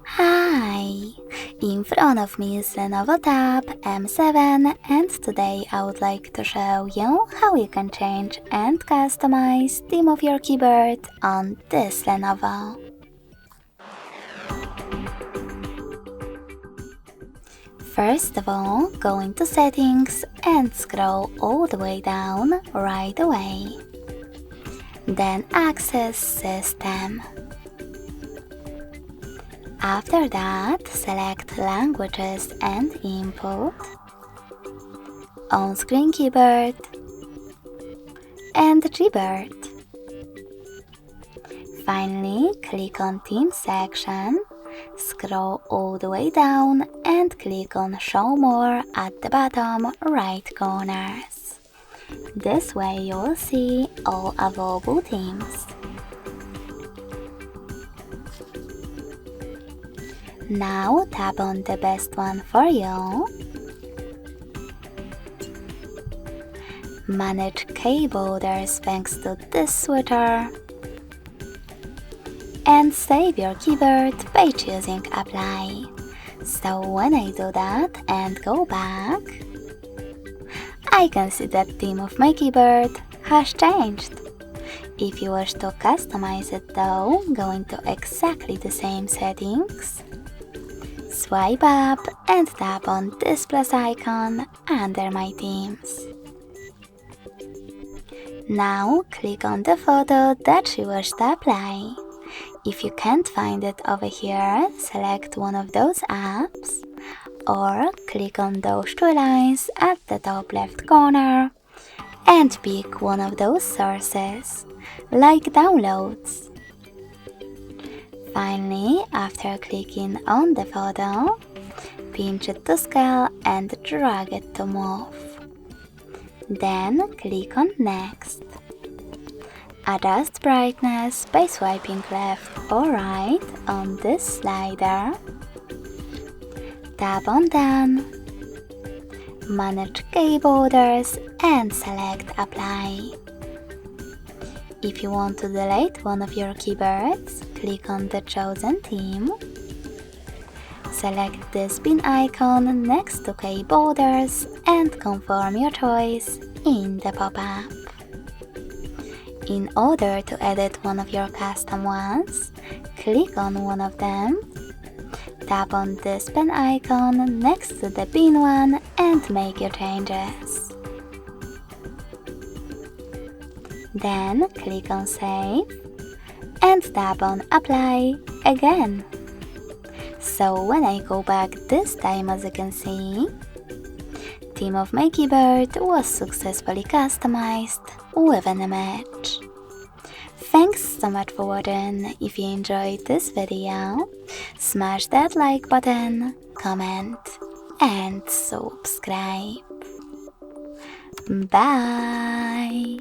Hi! In front of me is Lenovo Tab M7 and today I would like to show you how you can change and customize theme of your keyboard on this Lenovo. First of all, go into Settings and scroll all the way down right away. Then access System. After that, select Languages and Input, On-Screen Keyboard, and Gboard. Finally, click on Theme section, scroll all the way down and click on Show More at the bottom right corners. This way you'll see all available themes. Now tap on the best one for you. Manage keyboarders thanks to this switcher. And save your keyboard by choosing Apply. So when I do that and go back, I can see that theme of my keyboard has changed. If you wish to customize it though, go into exactly the same settings. Swipe up and tap on this plus icon under My Themes. Now click on the photo that you wish to apply. If you can't find it over here, select one of those apps or click on those two lines at the top left corner and pick one of those sources, like Downloads. Finally, after clicking on the photo, pinch it to scale and drag it to move. Then click on Next. Adjust brightness by swiping left or right on this slider. Tap on Done. Manage keyboarders and select Apply. If you want to delete one of your keyboards, click on the chosen theme. Select this bin icon next to keyboarders and confirm your choice in the pop-up. In order to edit one of your custom ones, click on one of them, tap on this pen icon next to the bin one and make your changes. Then click on Save and tap on Apply again. So when I go back this time, as you can see, theme of my keyboard was successfully customized with an image. Thanks so much for watching. If you enjoyed this video, smash that like button, comment and subscribe. Bye!